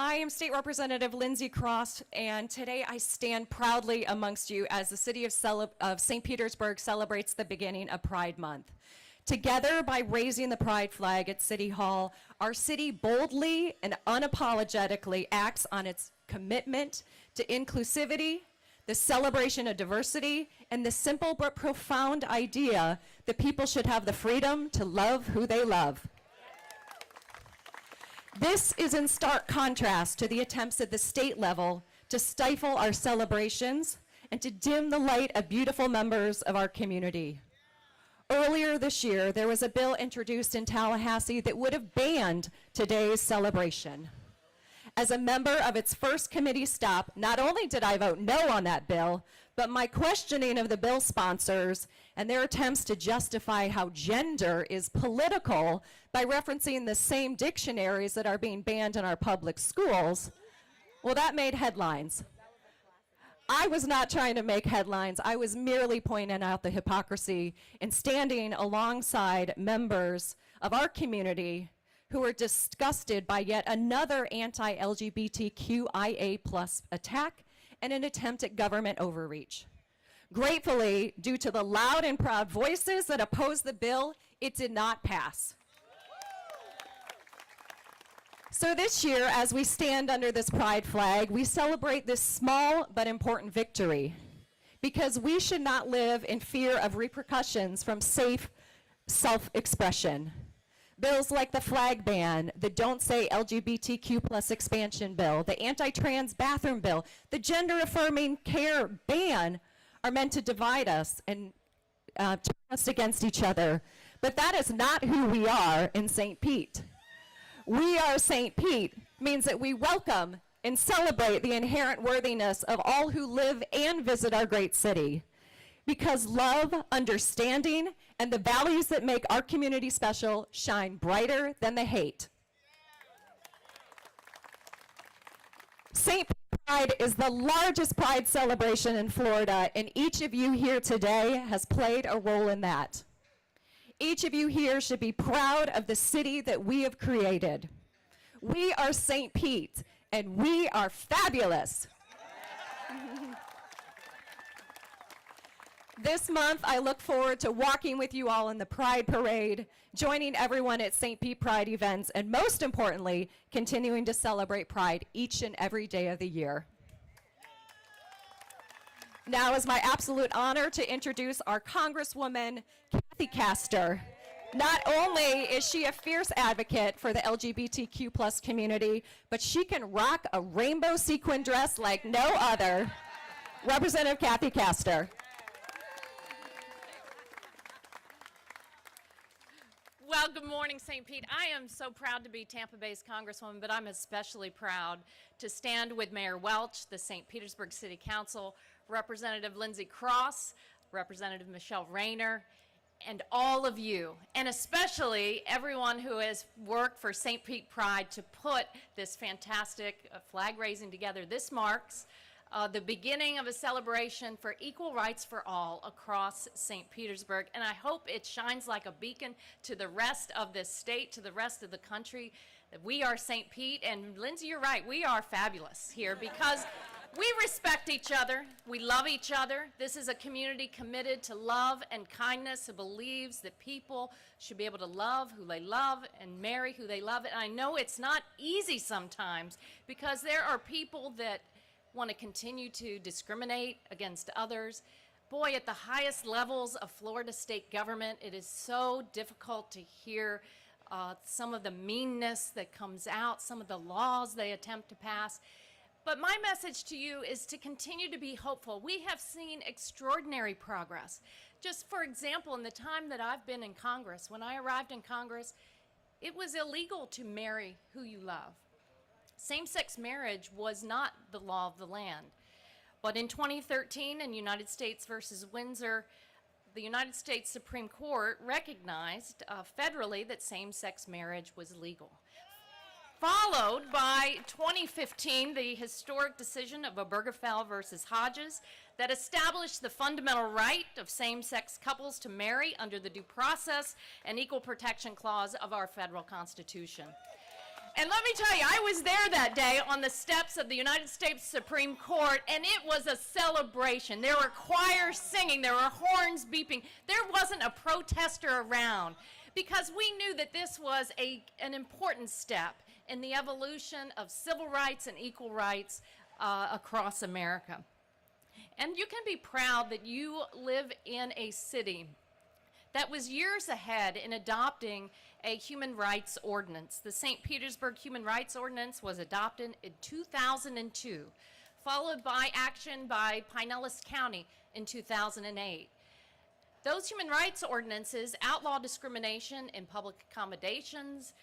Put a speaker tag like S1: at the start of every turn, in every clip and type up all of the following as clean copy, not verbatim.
S1: I am State Representative Lindsay Cross, and today I stand proudly amongst you as the city of St. Petersburg celebrates the beginning of Pride Month. Together, by raising the pride flag at City Hall, our city boldly and unapologetically acts on its commitment to inclusivity, the celebration of diversity, and the simple but profound idea that people should have the freedom to love who they love. This is in stark contrast to the attempts at the state level to stifle our celebrations and to dim the light of beautiful members of our community. Earlier this year, there was a bill introduced in Tallahassee that would have banned today's celebration. As a member of its first committee stop, not only did I vote no on that bill, but my questioning of the bill sponsors and their attempts to justify how gender is political by referencing the same dictionaries that are being banned in our public schools, well, that made headlines. I was not trying to make headlines. I was merely pointing out the hypocrisy and standing alongside members of our community who are disgusted by yet another anti-LGBTQIA+ attack and an attempt at government overreach. Gratefully, due to the loud and proud voices that opposed the bill, it did not pass. So this year, as we stand under this pride flag, we celebrate this small but important victory, because we should not live in fear of repercussions from safe self-expression. Bills like the flag ban, the Don't Say LGBTQ+ expansion bill, the anti-trans bathroom bill, the gender-affirming care ban are meant to divide us and turn us against each other. But that is not who we are in St. Pete. We are St. Pete means that we welcome and celebrate the inherent worthiness of all who live and visit our great city. Because love, understanding, and the values that make our community special shine brighter than the hate. St. Pete Pride is the largest pride celebration in Florida, and each of you here today has played a role in that. Each of you here should be proud of the city that we have created. We are St. Pete, and we are fabulous. This month, I look forward to walking with you all in the Pride Parade, joining everyone at St. Pete Pride events, and most importantly, continuing to celebrate Pride each and every day of the year. Now it's my absolute honor to introduce our Congresswoman, Castor. Not only is she a fierce advocate for the LGBTQ+ community, but she can rock a rainbow sequin dress like no other. Representative Castor.
S2: Well, good morning, St. Pete. I am so proud to be Tampa Bay's Congresswoman, but I'm especially proud to stand with Mayor Welch, the St. Petersburg City Council, Representative Lindsay Cross, Representative Michelle Rayner, and all of you, and especially everyone who has worked for St. Pete Pride to put this fantastic flag raising together. This marks the beginning of a celebration for equal rights for all across St. Petersburg, and I hope it shines like a beacon to the rest of this state, to the rest of the country, that we are St. Pete. And Lindsay, you're right, we are fabulous here because we respect each other, we love each other. This is a community committed to love and kindness, who believes that people should be able to love who they love and marry who they love. And I know it's not easy sometimes, because there are people that want to continue to discriminate against others. Boy, at the highest levels of Florida state government, it is so difficult to hear some of the meanness that comes out, some of the laws they attempt to pass. But my message to you is to continue to be hopeful. We have seen extraordinary progress. Just for example, in the time that I've been in Congress, when I arrived in Congress, it was illegal to marry who you love. Same-sex marriage was not the law of the land. But in 2013, in United States versus Windsor, the United States Supreme Court recognized federally that same-sex marriage was legal. Followed by 2015, the historic decision of Obergefell versus Hodges that established the fundamental right of same-sex couples to marry under the Due Process and Equal Protection Clause of our federal Constitution. And let me tell you, I was there that day on the steps of the United States Supreme Court, and it was a celebration. There were choirs singing, there were horns beeping. There wasn't a protester around because we knew that this was an important step in the evolution of civil rights and equal rights across America. And you can be proud that you live in a city that was years ahead in adopting a human rights ordinance. The St. Petersburg Human Rights Ordinance was adopted in 2002, followed by action by Pinellas County in 2008. Those human rights ordinances outlaw discrimination in public accommodations,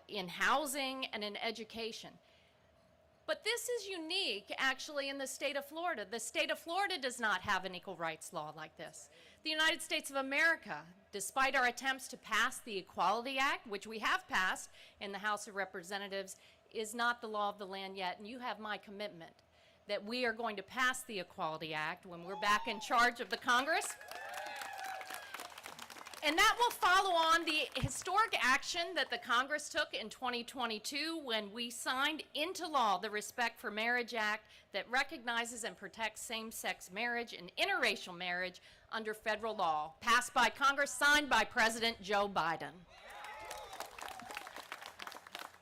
S2: in housing, and in education. But this is unique, actually, in the state of Florida. The state of Florida does not have an equal rights law like this. The United States of America, despite our attempts to pass the Equality Act, which we have passed in the House of Representatives, is not the law of the land yet. And you have my commitment that we are going to pass the Equality Act when we're back in charge of the Congress. And that will follow on the historic action that the Congress took in 2022 when we signed into law the Respect for Marriage Act that recognizes and protects same-sex marriage and interracial marriage under federal law, passed by Congress, signed by President Joe Biden.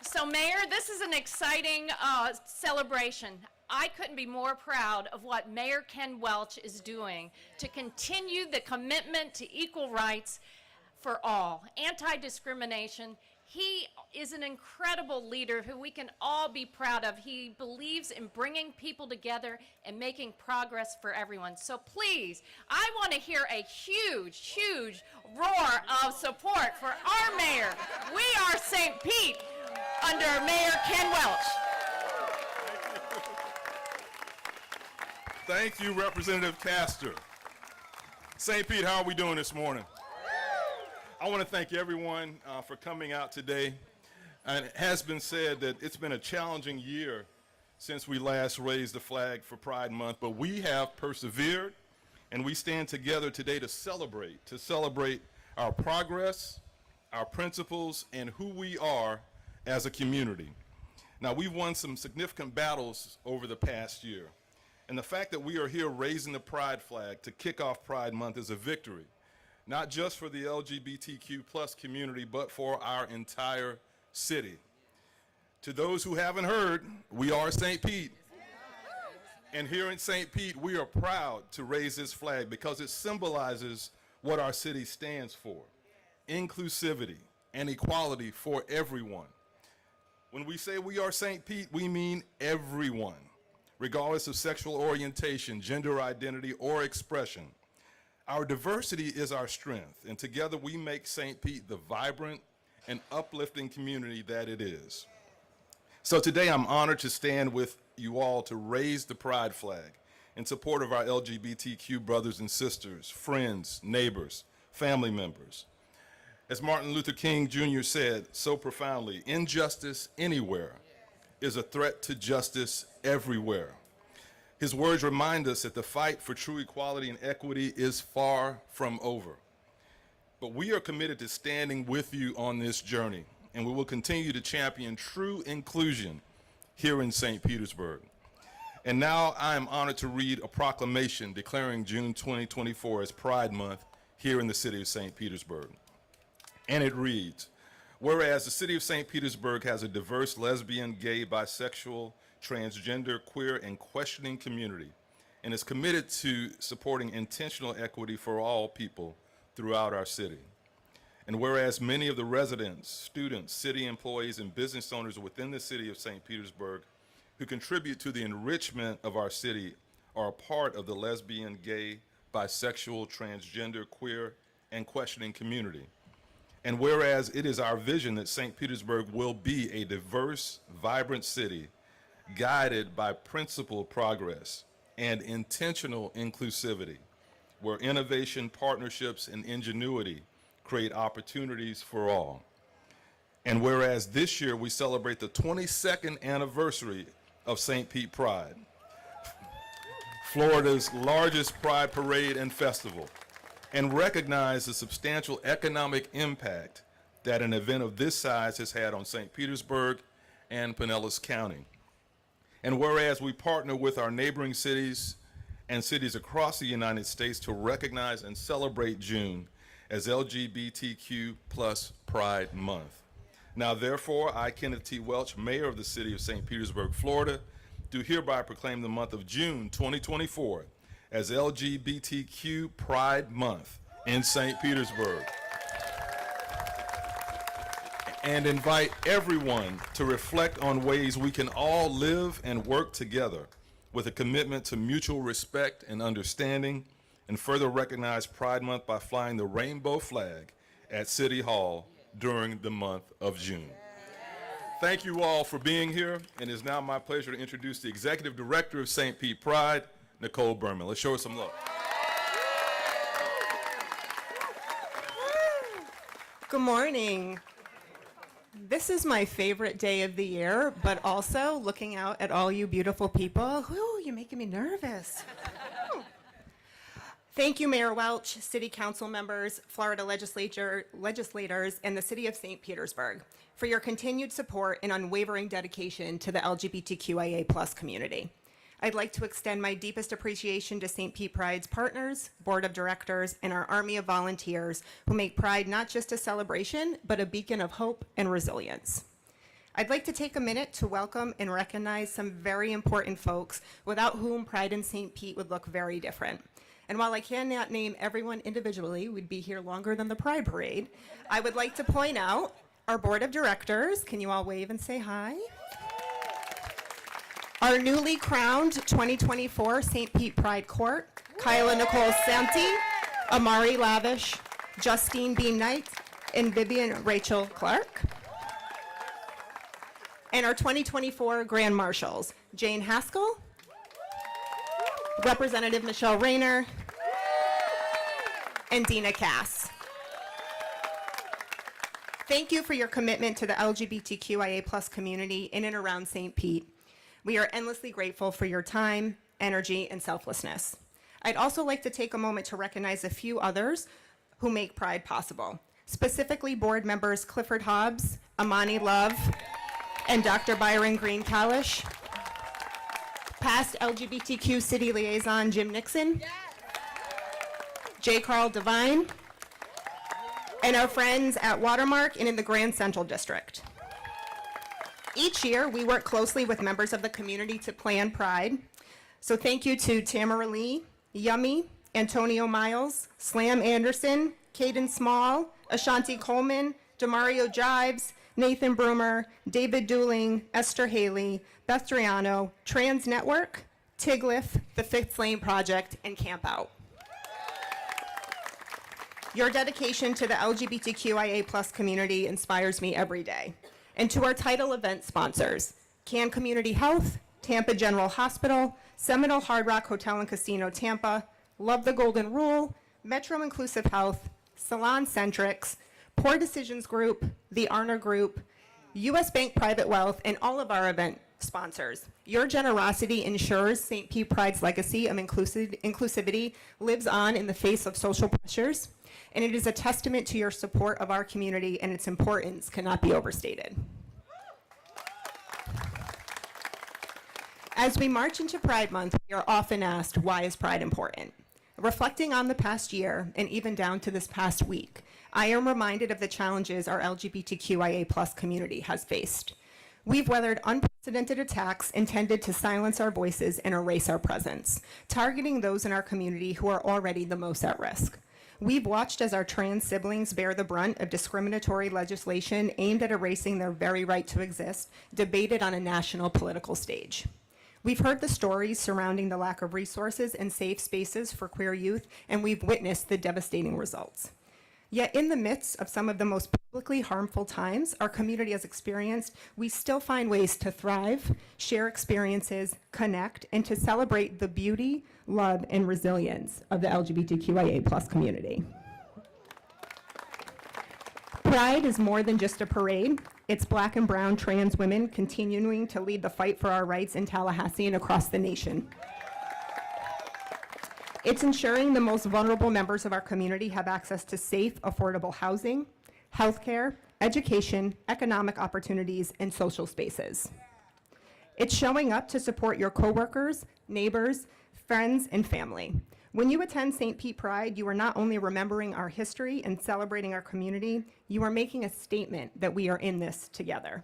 S2: So, Mayor, this is an exciting celebration. I couldn't be more proud of what Mayor Ken Welch is doing to continue the commitment to equal rights for all, anti-discrimination. He is an incredible leader who we can all be proud of. He believes in bringing people together and making progress for everyone. So please, I want to hear a huge, huge roar of support for our mayor. We are St. Pete under Mayor Ken Welch.
S3: Thank you, Representative Castor. St. Pete, how are we doing this morning? I want to thank everyone for coming out today. And it has been said that it's been a challenging year since we last raised the flag for Pride Month, but we have persevered, and we stand together today to celebrate our progress, our principles, and who we are as a community. Now, we've won some significant battles over the past year. And the fact that we are here raising the pride flag to kick off Pride Month is a victory, not just for the LGBTQ plus community, but for our entire city. To those who haven't heard, we are St. Pete. And here in St. Pete, we are proud to raise this flag because it symbolizes what our city stands for: inclusivity and equality for everyone. When we say we are St. Pete, we mean everyone, regardless of sexual orientation, gender identity, or expression. Our diversity is our strength, and together we make St. Pete the vibrant and uplifting community that it is. So today I'm honored to stand with you all to raise the pride flag in support of our LGBTQ brothers and sisters, friends, neighbors, family members. As Martin Luther King Jr. said so profoundly, injustice anywhere is a threat to justice everywhere. His words remind us that the fight for true equality and equity is far from over. But we are committed to standing with you on this journey, and we will continue to champion true inclusion here in St. Petersburg. And now I am honored to read a proclamation declaring June 2024 as Pride Month here in the city of St. Petersburg. And it reads, whereas the city of St. Petersburg has a diverse lesbian, gay, bisexual, transgender, queer, and questioning community, and is committed to supporting intentional equity for all people throughout our city. And whereas many of the residents, students, city employees, and business owners within the city of St. Petersburg who contribute to the enrichment of our city are a part of the lesbian, gay, bisexual, transgender, queer, and questioning community. And whereas it is our vision that St. Petersburg will be a diverse, vibrant city guided by principled progress and intentional inclusivity, where innovation, partnerships, and ingenuity create opportunities for all. And whereas this year we celebrate the 22nd anniversary of St. Pete Pride, Florida's largest pride parade and festival, and recognize the substantial economic impact that an event of this size has had on St. Petersburg and Pinellas County. And whereas we partner with our neighboring cities and cities across the United States to recognize and celebrate June as LGBTQ plus Pride Month. Now therefore, I, Kenneth T. Welch, Mayor of the City of St. Petersburg, Florida, do hereby proclaim the month of June 2024 as LGBTQ Pride Month in St. Petersburg, and invite everyone to reflect on ways we can all live and work together with a commitment to mutual respect and understanding, and further recognize Pride Month by flying the rainbow flag at City Hall during the month of June. Thank you all for being here, and it is now my pleasure to introduce the Executive Director of St. Pete Pride, Nicole Berman. Let's show her some love.
S4: Good morning. This is my favorite day of the year, but also looking out at all you beautiful people. Ooh, you're making me nervous. Thank you, Mayor Welch, City Council members, Florida legislators, and the City of St. Petersburg for your continued support and unwavering dedication to the LGBTQIA+ community. I'd like to extend my deepest appreciation to St. Pete Pride's partners, board of directors, and our army of volunteers who make Pride not just a celebration, but a beacon of hope and resilience. I'd like to take a minute to welcome and recognize some very important folks without whom Pride in St. Pete would look very different. And while I cannot name everyone individually, we'd be here longer than the Pride Parade, I would like to point out our board of directors. Can you all wave and say hi? Our newly crowned 2024 St. Pete Pride Court, Kyla Nicole Santi, Amari Lavish, Justine Beam Knight, and Vivian Rachel Clark. And our 2024 Grand Marshals, Jane Haskell, Representative Michelle Rayner, and Dina Cass. Thank you for your commitment to the LGBTQIA+ community in and around St. Pete. We are endlessly grateful for your time, energy, and selflessness. I'd also like to take a moment to recognize a few others who make Pride possible, specifically board members Clifford Hobbs, Amani Love, and Dr. Byron Green-Kalish, past LGBTQ City Liaison Jim Nixon, J. Carl Devine, and our friends at Watermark and in the Grand Central District. Each year, we work closely with members of the community to plan Pride. So thank you to Tamara Lee, Yummy, Antonio Miles, Slam Anderson, Caden Small, Ashanti Coleman, Demario Jives, Nathan Broomer, David Dooling, Esther Haley, Beth Driano, Trans Network, Tigliff, the Fifth Lane Project, and Camp Out. Your dedication to the LGBTQIA+ community inspires me every day. And to our title event sponsors, Can Community Health, Tampa General Hospital, Seminole Hard Rock Hotel and Casino Tampa, Love the Golden Rule, Metro Inclusive Health, Salon Centrics, Poor Decisions Group, the Arner Group, U.S. Bank Private Wealth, and all of our event sponsors. Your generosity ensures St. Pete Pride's legacy of inclusivity lives on in the face of social pressures, and it is a testament to your support of our community, and its importance cannot be overstated. As we march into Pride Month, we are often asked, why is Pride important? Reflecting on the past year, and even down to this past week, I am reminded of the challenges our LGBTQIA+ community has faced. We've weathered unprecedented attacks intended to silence our voices and erase our presence, targeting those in our community who are already the most at risk. We've watched as our trans siblings bear the brunt of discriminatory legislation aimed at erasing their very right to exist, debated on a national political stage. We've heard the stories surrounding the lack of resources and safe spaces for queer youth, and we've witnessed the devastating results. Yet in the midst of some of the most publicly harmful times our community has experienced, we still find ways to thrive, share experiences, connect, and to celebrate the beauty, love, and resilience of the LGBTQIA+ community. Pride is more than just a parade. It's Black and brown trans women continuing to lead the fight for our rights in Tallahassee and across the nation. It's ensuring the most vulnerable members of our community have access to safe, affordable housing, healthcare, education, economic opportunities, and social spaces. It's showing up to support your coworkers, neighbors, friends, and family. When you attend St. Pete Pride, you are not only remembering our history and celebrating our community, you are making a statement that we are in this together.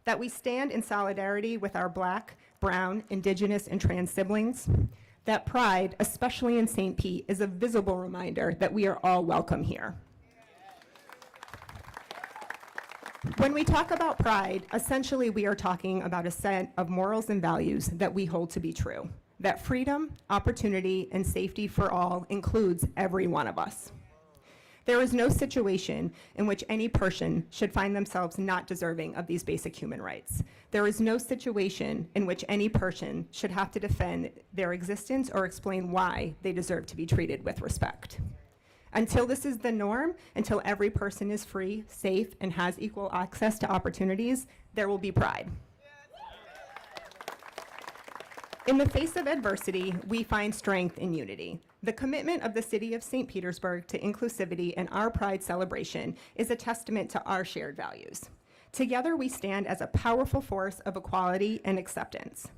S4: That we stand in solidarity with our Black, Brown, Indigenous, and trans siblings. That Pride, especially in St. Pete, is a visible reminder that we are all welcome here. When we talk about pride, essentially we are talking about a set of morals and values that we hold to be true. That freedom, opportunity, and safety for all includes every one of us. There is no situation in which any person should find themselves not deserving of these basic human rights. There is no situation in which any person should have to defend their existence or explain why they deserve to be treated with respect. Until this is the norm, until every person is free, safe, and has equal access to opportunities, there will be pride. In the face of adversity, we find strength in unity. The commitment of the City of St. Petersburg to inclusivity and our Pride celebration is a testament to our shared values. Together, we stand as a powerful force of equality and acceptance.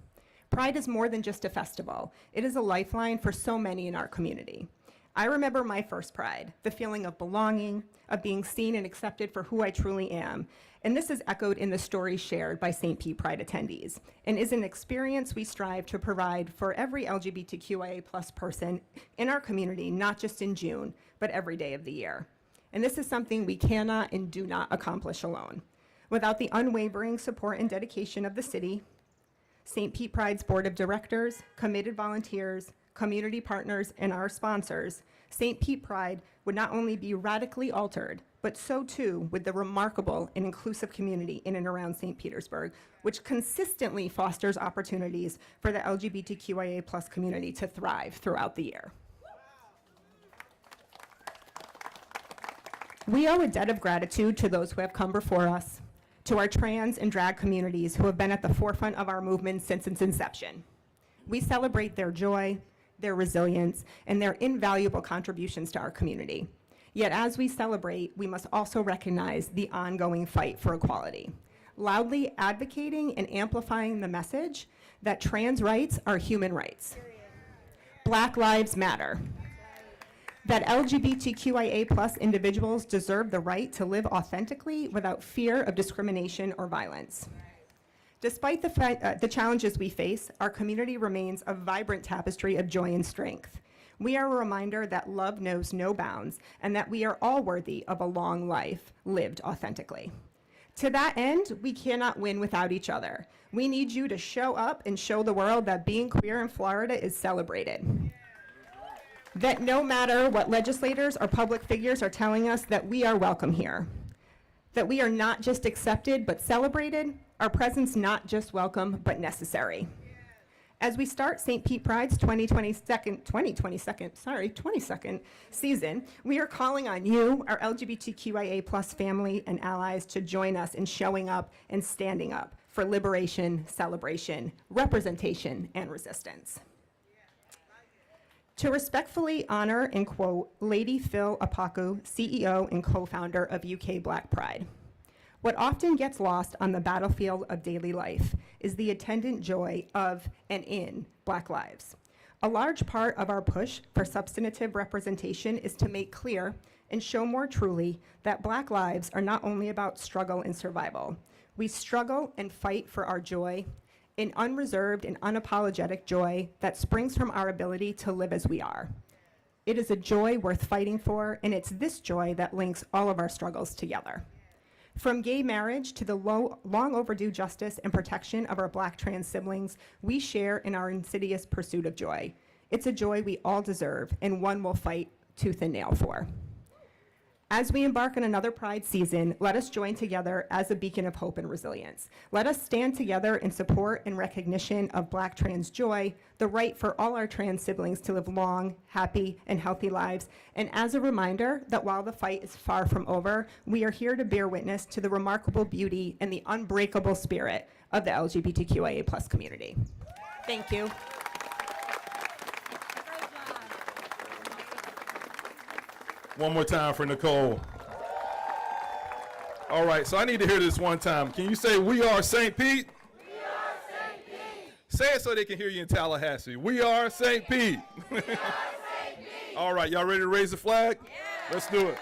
S4: Pride is more than just a festival. It is a lifeline for so many in our community. I remember my first Pride, the feeling of belonging, of being seen and accepted for who I truly am. And this is echoed in the stories shared by St. Pete Pride attendees, and is an experience we strive to provide for every LGBTQIA+ person in our community, not just in June, but every day of the year. And this is something we cannot and do not accomplish alone. Without the unwavering support and dedication of the city, St. Pete Pride's Board of Directors, committed volunteers, community partners, and our sponsors, St. Pete Pride would not only be radically altered, but so too would the remarkable and inclusive community in and around St. Petersburg, which consistently fosters opportunities for the LGBTQIA+ community to thrive throughout the year. We owe a debt of gratitude to those who have come before us, to our trans and drag communities who have been at the forefront of our movement since its inception. We celebrate their joy, their resilience, and their invaluable contributions to our community. Yet as we celebrate, we must also recognize the ongoing fight for equality, loudly advocating and amplifying the message that trans rights are human rights. Black lives matter. That LGBTQIA+ individuals deserve the right to live authentically without fear of discrimination or violence. Despite the challenges we face, our community remains a vibrant tapestry of joy and strength. We are a reminder that love knows no bounds and that we are all worthy of a long life lived authentically. To that end, we cannot win without each other. We need you to show up and show the world that being queer in Florida is celebrated. That no matter what legislators or public figures are telling us, that we are welcome here. That we are not just accepted, but celebrated. Our presence not just welcome, but necessary. As we start St. Pete Pride's 22nd season, we are calling on you, our LGBTQIA+ family and allies, to join us in showing up and standing up for liberation, celebration, representation, and resistance. To respectfully honor and quote Lady Phil Apaku, CEO and co-founder of UK Black Pride. What often gets lost on the battlefield of daily life is the attendant joy of and in Black lives. A large part of our push for substantive representation is to make clear and show more truly that Black lives are not only about struggle and survival. We struggle and fight for our joy, an unreserved and unapologetic joy that springs from our ability to live as we are. It is a joy worth fighting for, and it's this joy that links all of our struggles together. From gay marriage to the long overdue justice and protection of our Black trans siblings, we share in our insidious pursuit of joy. It's a joy we all deserve, and one we'll fight tooth and nail for. As we embark on another Pride season, let us join together as a beacon of hope and resilience. Let us stand together in support and recognition of Black trans joy, the right for all our trans siblings to live long, happy, and healthy lives, and as a reminder that while the fight is far from over, we are here to bear witness to the remarkable beauty and the unbreakable spirit of the LGBTQIA+ community. Thank you.
S3: One more time for Nicole. All right, so I need to hear this one time. Can you say, "We are St. Pete"?
S5: We are St. Pete.
S3: Say it so they can hear you in Tallahassee. We are St. Pete.
S5: We are St. Pete.
S3: All right, y'all ready to raise the flag? Yeah. Let's do it.